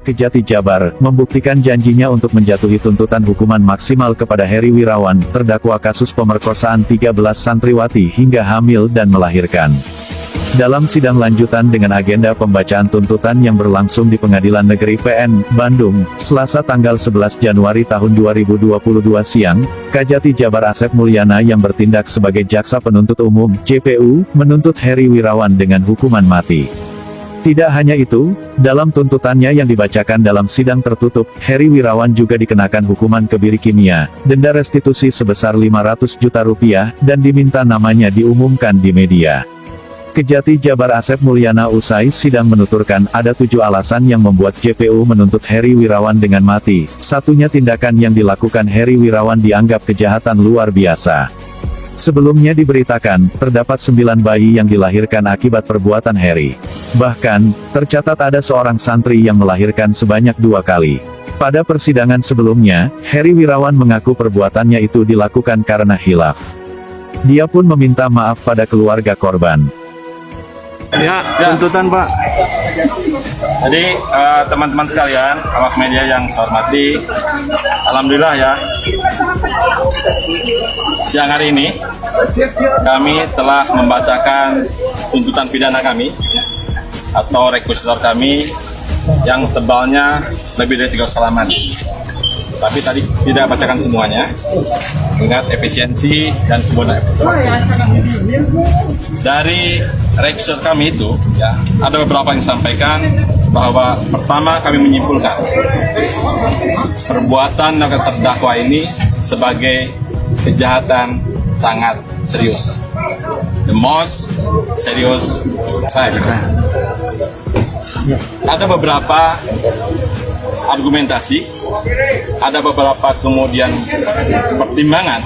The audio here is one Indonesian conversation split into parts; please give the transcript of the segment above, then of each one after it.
Kejati Jabar, membuktikan janjinya untuk menjatuhi tuntutan hukuman maksimal kepada Heri Wirawan, terdakwa kasus pemerkosaan 13 santriwati hingga hamil dan melahirkan. Dalam sidang lanjutan dengan agenda pembacaan tuntutan yang berlangsung di Pengadilan Negeri PN, Bandung, Selasa tanggal 11 Januari tahun 2022 siang, Kajati Jabar Asep Mulyana yang bertindak sebagai Jaksa Penuntut Umum, JPU, menuntut Heri Wirawan dengan hukuman mati. Tidak hanya itu, dalam tuntutannya yang dibacakan dalam sidang tertutup, Heri Wirawan juga dikenakan hukuman kebiri kimia, denda restitusi sebesar 500 juta rupiah, dan diminta namanya diumumkan di media. Kejati Jabar Asep Mulyana usai sidang menuturkan ada 7 alasan yang membuat JPU menuntut Heri Wirawan dengan mati. Satunya tindakan yang dilakukan Heri Wirawan dianggap kejahatan luar biasa. Sebelumnya diberitakan, terdapat 9 bayi yang dilahirkan akibat perbuatan Heri. Bahkan, tercatat ada seorang santri yang melahirkan sebanyak 2 kali. Pada persidangan sebelumnya, Heri Wirawan mengaku perbuatannya itu dilakukan karena hilaf. Dia pun meminta maaf pada keluarga korban. Ya, tuntutan Pak. Jadi teman-teman sekalian, awak media yang saya hormati, alhamdulillah ya, siang hari ini kami telah membacakan tuntutan pidana kami atau rekusitor kami yang tebalnya lebih dari 3 halaman. Tapi tadi tidak bacakan semuanya, ingat efisiensi dan kemudian dari rekusitor kami itu ya, ada beberapa yang disampaikan bahwa pertama kami menyimpulkan perbuatan terdakwa ini sebagai kejahatan sangat serius, the most serious crime. Ada beberapa argumentasi, ada beberapa kemudian pertimbangan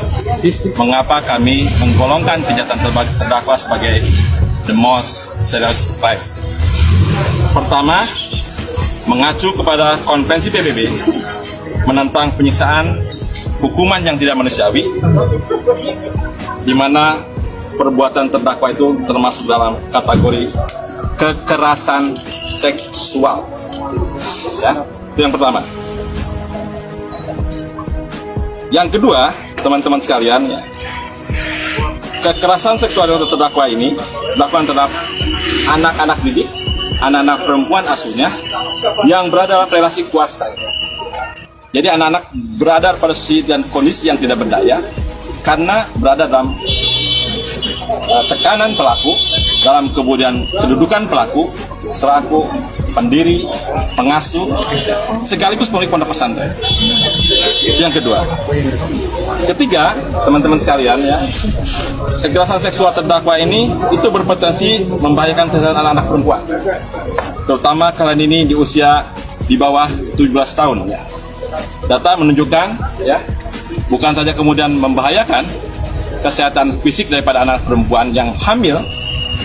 mengapa kami menggolongkan kejahatan terdakwa sebagai the most serious crime. Pertama, mengacu kepada konvensi PBB menentang penyiksaan, hukuman yang tidak manusiawi, di mana perbuatan terdakwa itu termasuk dalam kategori kekerasan seksual. Ya, itu yang pertama. Yang kedua, teman-teman sekalian, ya, kekerasan seksual yang terdakwa ini dilakukan terhadap anak-anak didik, anak-anak perempuan asuhnya yang berada dalam relasi kuasa. Jadi anak-anak berada pada posisi dan kondisi yang tidak berdaya karena berada dalam tekanan pelaku, dalam kemudian kedudukan pelaku selaku pendiri, pengasuh, sekaligus pemilik pondok pesantren. Yang kedua. Ketiga, teman-teman sekalian, ya, kekerasan seksual terdakwa ini itu berpotensi membahayakan kesehatan anak-anak perempuan, terutama kalian ini di usia di bawah 17 tahun. Ya. Data menunjukkan, ya, bukan saja kemudian membahayakan kesehatan fisik daripada anak perempuan yang hamil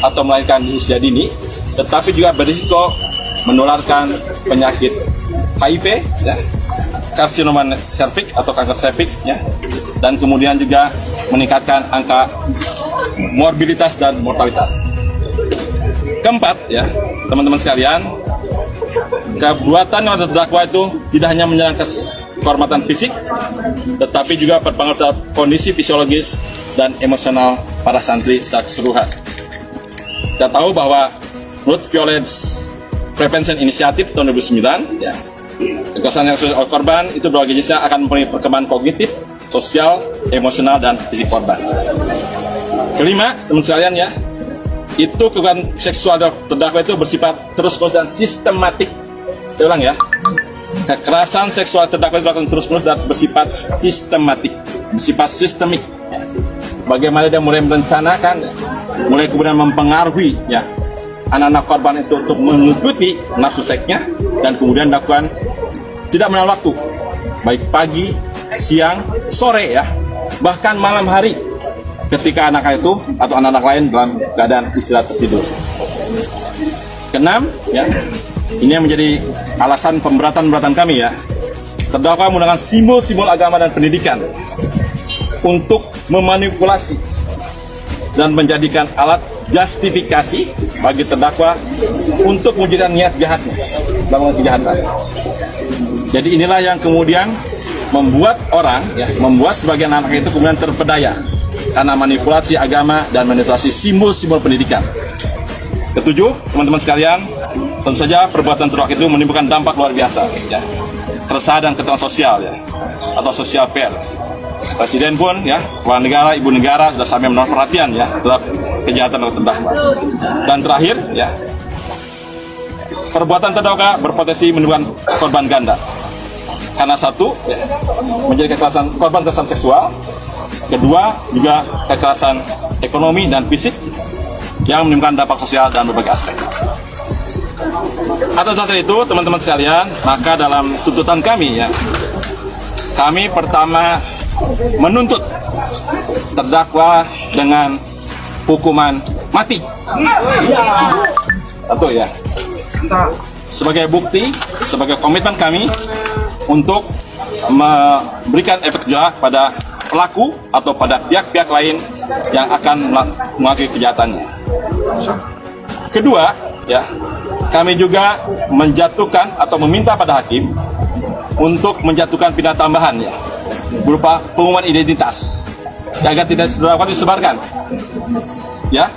atau melahirkan di usia dini, tetapi juga berisiko menularkan penyakit HIV, ya, karsinoma serviks atau kanker serviks, ya, dan kemudian juga meningkatkan angka morbiditas dan mortalitas. Keempat, ya, teman-teman sekalian, perbuatan yang terdakwa itu tidak hanya menyerang kehormatan fisik, tetapi juga berpengaruh terhadap kondisi fisiologis dan emosional para santri secara keseluruhan. Kita tahu bahwa menurut Violence Prevention Initiative tahun 2009, ya, kekerasan yang oleh korban itu berbagai jenisnya akan mempunyai perkembangan kognitif, sosial, emosional, dan fisik korban. Kelima, teman sekalian, ya, itu kekerasan seksual terdakwa itu bersifat terus-menerus dan sistematik. Saya ulang, ya, kekerasan seksual terdakwa itu akan terus-menerus dan bersifat sistematik, bersifat sistemik. Ya. Bagaimana dia mulai merencanakan, ya, mulai kemudian mempengaruhi, ya, anak-anak korban itu untuk mengikuti nafsu seksnya dan kemudian dilakukan tidak mengenal waktu, baik pagi, siang, sore, ya, bahkan malam hari ketika anak itu atau anak-anak lain dalam keadaan istirahat tertidur. Keenam, ya, ini yang menjadi alasan pemberatan kami, ya, terdakwa menggunakan simbol-simbol agama dan pendidikan untuk memanipulasi dan menjadikan alat justifikasi bagi terdakwa untuk mewujudkan niat jahatnya, melakukan kejahatan. Jadi inilah yang kemudian membuat orang, membuat sebagian anak itu kemudian terpedaya karena manipulasi agama dan manipulasi simbol-simbol pendidikan. Ketujuh, teman-teman sekalian, tentu saja perbuatan terdakwa itu menimbulkan dampak luar biasa, keresahan dan ketakutan sosial, atau social fair. Presiden pun, kepala negara, ibu negara sudah sampai menaruh perhatian terhadap kejahatan terdakwa. Dan terakhir, perbuatan terdakwa berpotensi menimbulkan korban ganda. Karena satu, menjadi kekerasan korban kekerasan seksual, kedua juga kekerasan ekonomi dan fisik yang menimbulkan dampak sosial dan berbagai aspek. Atas dasar itu, teman-teman sekalian, maka dalam tuntutan kami, kami pertama menuntut terdakwa dengan hukuman mati. Atau sebagai bukti, sebagai komitmen kami untuk memberikan efek jerah pada pelaku atau pada pihak-pihak lain yang akan melakukan kejahatannya. Kedua, kami juga menjatuhkan atau meminta pada hakim untuk menjatuhkan pidana tambahan berupa pengumuman identitas agar tidak dapat disebarkan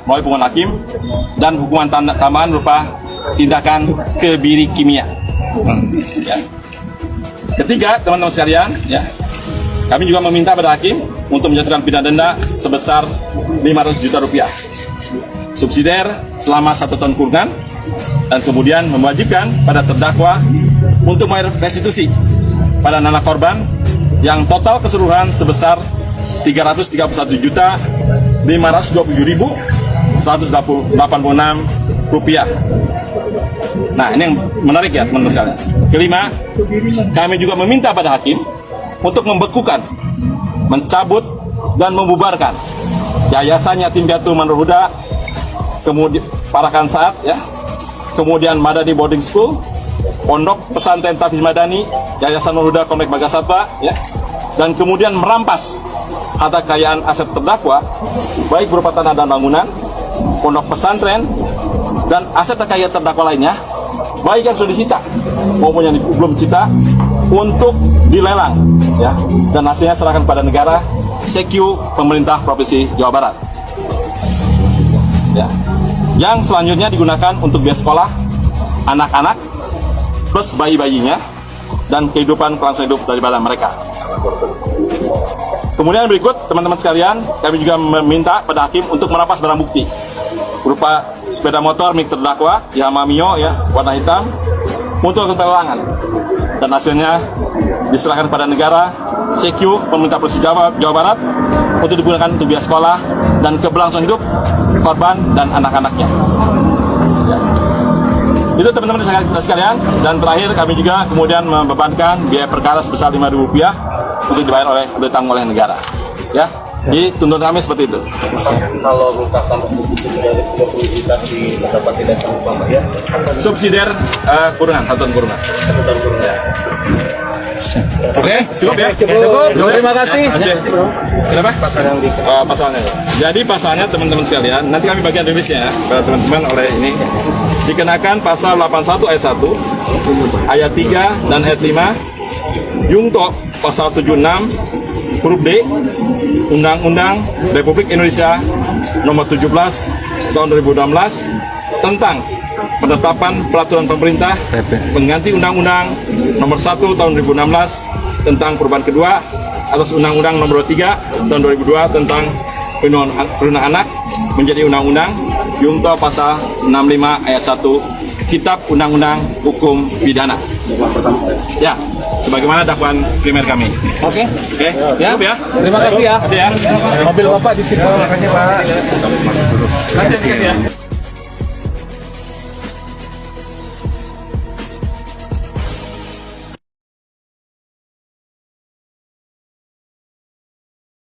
melalui pengumuman hakim, dan hukuman tambahan berupa tindakan kebiri kimia. Ketiga, teman-teman sekalian, kami juga meminta pada hakim untuk menjatuhkan pidana denda sebesar 500 juta rupiah, subsidiar selama 1 tahun kurungan, dan kemudian mewajibkan pada terdakwa untuk membayar restitusi pada anak korban yang total keseluruhan sebesar 331.520.186 rupiah. Nah, ini yang menarik teman-teman sekalian. Kelima, kami juga meminta pada hakim untuk membekukan, mencabut, dan membubarkan Yayasan Yatim Piatu Manur Huda, kemudian Parakan Saat, kemudian Madani Boarding School, Pondok Pesantren Tafiz Madani, Yayasan Manur Huda Komplek Bagasatwa, dan kemudian merampas harta kekayaan aset terdakwa, baik berupa tanah dan bangunan, pondok pesantren, dan aset kekayaan terdakwa lainnya, baik yang sudah disita maupun yang belum disita, untuk dilelang, dan hasilnya serahkan pada negara, SECU pemerintah Provinsi Jawa Barat. Yang selanjutnya digunakan untuk biaya sekolah anak-anak plus bayi-bayinya dan kehidupan kelangsungan hidup daripada mereka. Kemudian berikut, teman-teman sekalian, kami juga meminta pada hakim untuk merampas barang bukti berupa sepeda motor milik terdakwa Yamaha Mio warna hitam untuk pelelangan, dan hasilnya diserahkan pada negara, SECU pemerintah Provinsi Jawa Barat, untuk digunakan untuk biaya sekolah dan keberlangsungan hidup korban dan anak-anaknya. Itu teman-teman sekalian. Dan terakhir, kami juga kemudian membebankan biaya perkara sebesar Rp5.000 untuk dibayar ditanggung oleh negara. Jadi tuntutan kami seperti itu. Kalau misalkan subsidiarisasi dapat tidak sanggup bayar, subsidiar kurungan, 1 tahun kurungan. Oke, cukup ya? Cukup. Terima kasih. Kenapa? Pasalnya. Jadi pasalnya, teman-teman sekalian, nanti kami bagian rilisnya pada teman-teman oleh ini. Dikenakan pasal 81 ayat 1, ayat 3 dan ayat 5, Yungto pasal 76 huruf D Undang-Undang Republik Indonesia nomor 17 tahun 2016 tentang penetapan peraturan pemerintah pengganti Undang-Undang nomor 1 tahun 2016 tentang perubahan kedua atas Undang-Undang nomor 3 tahun 2002 tentang perlindungan anak menjadi Undang-Undang Yungto pasal 65 ayat 1 Kitab Undang-Undang Hukum Pidana. Sebagaimana dakwaan primer kami. Oke. Cukup ya. Terima kasih ya. Terima kasih ya. Mobil Bapak di situ. Nanti kasih ya.